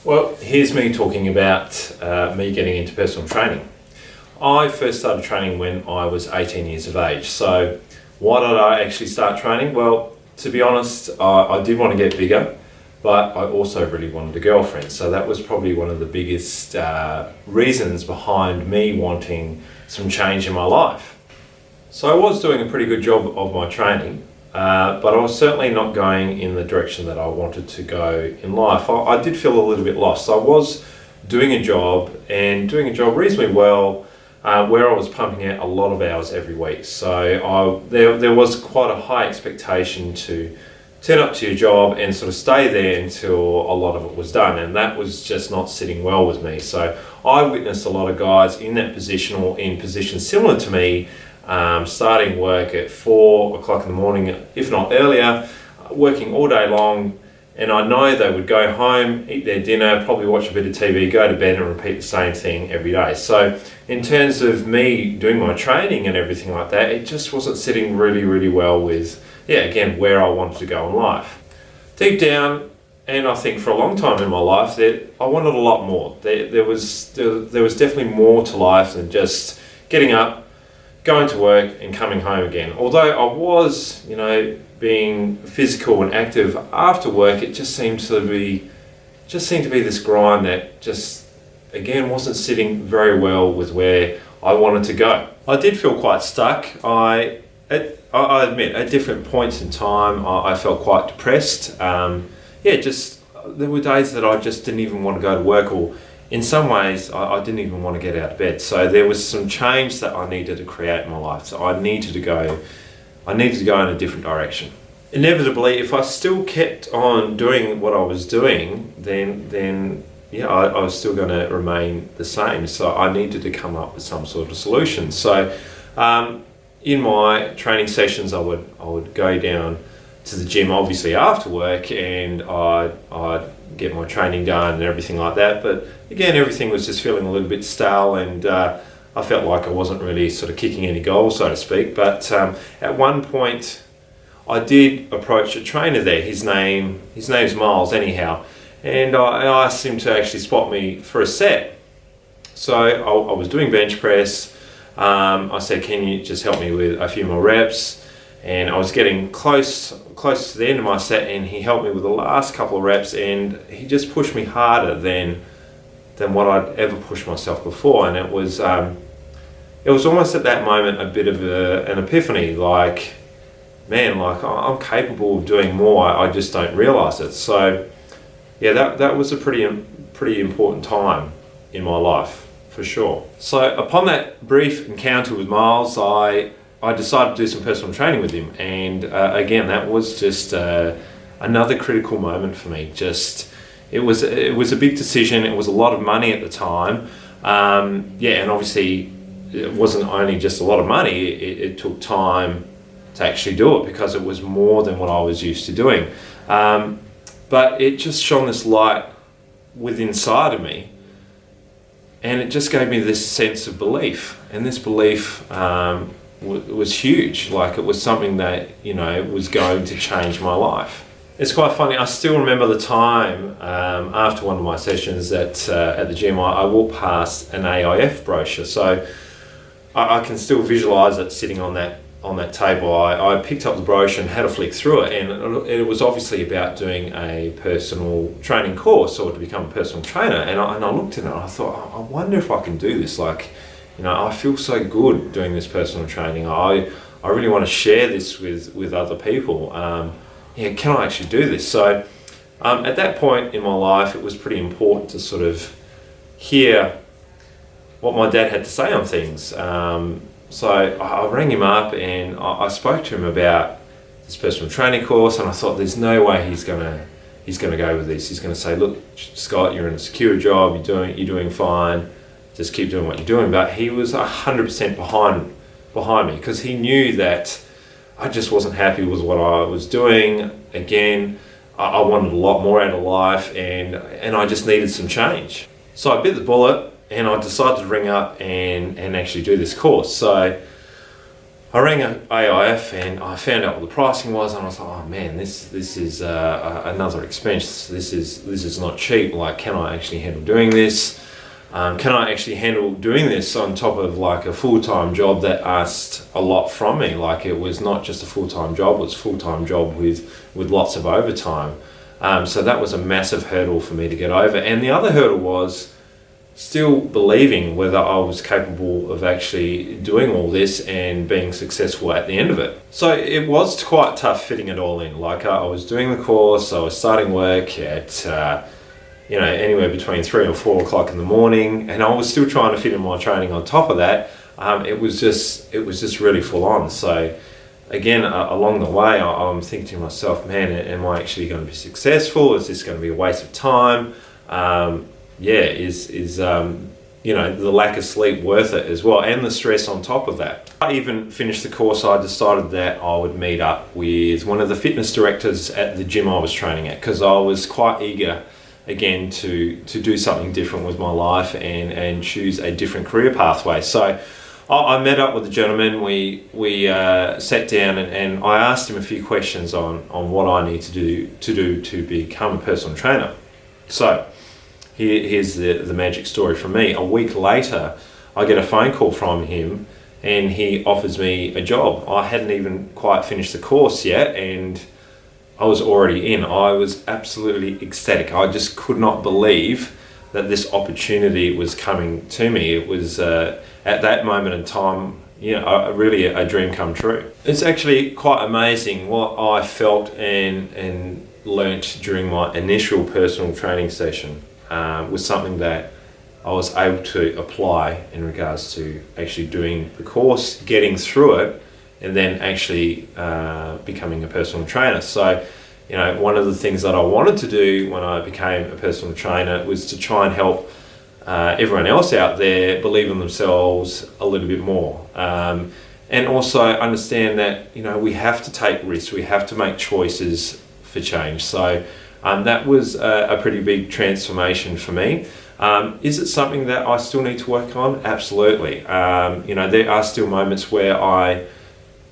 Well, here's me talking about me getting into personal training. I first started training when I was 18 years of age. So why did I actually start training? Well, to be honest, I did want to get bigger, but I also really wanted a girlfriend. So that was probably one of the biggest reasons behind me wanting some change in my life. So I was doing a pretty good job of my training, but I was certainly not going in the direction that I wanted to go in life. I did feel a little bit lost. I was doing a job reasonably well, where I was pumping out a lot of hours every week. So there was quite a high expectation to turn up to your job and sort of stay there until a lot of it was done, and that was just not sitting well with me. So I witnessed a lot of guys in that position or in positions similar to me, starting work at 4 o'clock in the morning, if not earlier, working all day long. And I know they would go home, eat their dinner, probably watch a bit of TV, go to bed and repeat the same thing every day. So in terms of me doing my training and everything like that, it just wasn't sitting really, really well with, again, where I wanted to go in life. Deep down, and I think for a long time in my life, that I wanted a lot more. There was definitely more to life than just getting up, going to work and coming home again. Although I was, being physical and active after work, it just seemed to be this grind that just, again, wasn't sitting very well with where I wanted to go. I did feel quite stuck. I admit, at different points in time, I felt quite depressed. There were days that I just didn't even want to go to work, or in some ways, I didn't even want to get out of bed. So there was some change that I needed to create in my life. So I needed to go in a different direction. Inevitably, if I still kept on doing what I was doing, then I was still going to remain the same. So I needed to come up with some sort of solution. So in my training sessions, I would go down to the gym, obviously after work, and I'd get my training done and everything like that. But again, everything was just feeling a little bit stale, and I felt like I wasn't really sort of kicking any goals, so to speak. But at one point, I did approach a trainer there. His name's Miles, anyhow, and I asked him to actually spot me for a set. So I was doing bench press. I said, "Can you just help me with a few more reps?" And I was getting close to the end of my set, and he helped me with the last couple of reps, and he just pushed me harder than what I'd ever pushed myself before. And it was almost at that moment a bit of an epiphany, like, man, like I'm capable of doing more, I just don't realise it. So that was a pretty important time in my life, for sure. So upon that brief encounter with Miles, I decided to do some personal training with him, and again, that was just another critical moment for me. It was a big decision. It was a lot of money at the time, and obviously it wasn't only just a lot of money. It took time to actually do it because it was more than what I was used to doing. But it just shone this light within inside of me, and it just gave me this sense of belief, and this belief was huge. Like, it was something that was going to change my life. It's quite funny. I still remember the time after one of my sessions at the gym. I walked past an AIF brochure, so I can still visualise it sitting on that table. I picked up the brochure and had a flick through it, and it was obviously about doing a personal training course, or to become a personal trainer. And I looked at it and I thought, I wonder if I can do this. Like, I feel so good doing this personal training. I really want to share this with other people. Can I actually do this? So at that point in my life, it was pretty important to sort of hear what my dad had to say on things. So I rang him up and I spoke to him about this personal training course, and I thought, there's no way he's gonna go with this. He's gonna say, "Look, Scott, you're in a secure job. You're doing fine. Just keep doing what you're doing." But he was 100% behind me, because he knew that I just wasn't happy with what I was doing. Again, I wanted a lot more out of life, and I just needed some change. So I bit the bullet, and I decided to ring up and actually do this course. So I rang AIF and I found out what the pricing was, and I was like, oh man, this is another expense. This is not cheap. Like, can I actually handle doing this? Can I actually handle doing this on top of like a full-time job that asked a lot from me? Like, it was not just a full-time job; it was a full-time job with lots of overtime. So that was a massive hurdle for me to get over. And the other hurdle was still believing whether I was capable of actually doing all this and being successful at the end of it. So it was quite tough fitting it all in. Like, I was doing the course, I was starting work at anywhere between 3 or 4 o'clock in the morning, and I was still trying to fit in my training on top of that. It was just really full on. So again, along the way, I'm thinking to myself, man, am I actually going to be successful? Is this going to be a waste of time? Is the lack of sleep worth it as well, and the stress on top of that. I even finished the course. I decided that I would meet up with one of the fitness directors at the gym I was training at, because I was quite eager again to do something different with my life and choose a different career pathway. So I met up with the gentleman. We sat down and I asked him a few questions on what I need to do to become a personal trainer. So here's the magic story from me. A week later, I get a phone call from him and he offers me a job. I hadn't even quite finished the course yet, and I was already in. I was absolutely ecstatic. I just could not believe that this opportunity was coming to me. It was at that moment in time, really a dream come true. It's actually quite amazing what I felt and learnt during my initial personal training session. Was something that I was able to apply in regards to actually doing the course, getting through it, and then actually becoming a personal trainer. So, one of the things that I wanted to do when I became a personal trainer was to try and help everyone else out there believe in themselves a little bit more. And also understand that, we have to take risks, we have to make choices for change. So that was a pretty big transformation for me. Is it something that I still need to work on? Absolutely. There are still moments where I,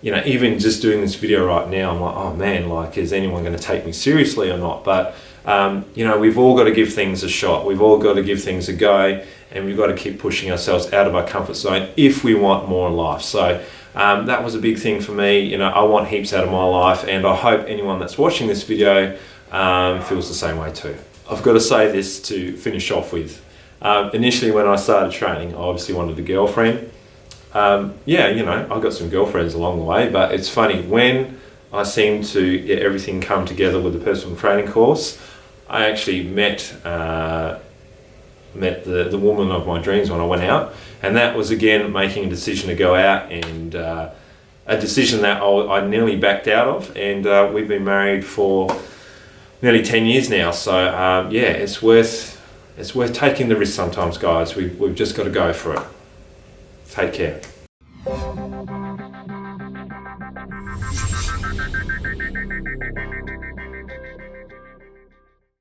even just doing this video right now, I'm like, oh man, like, is anyone going to take me seriously or not? But, we've all got to give things a shot. We've all got to give things a go, and we've got to keep pushing ourselves out of our comfort zone if we want more in life. So that was a big thing for me. I want heaps out of my life, and I hope anyone that's watching this video feels the same way too. I've got to say this to finish off with. Initially when I started training, I obviously wanted a girlfriend. I got some girlfriends along the way, but it's funny, when I seemed to get everything come together with the personal training course, I actually met the woman of my dreams when I went out, and that was again making a decision to go out, and a decision that I nearly backed out of, and we've been married for nearly 10 years now. So it's worth taking the risk sometimes, guys. We've just got to go for it. Take care.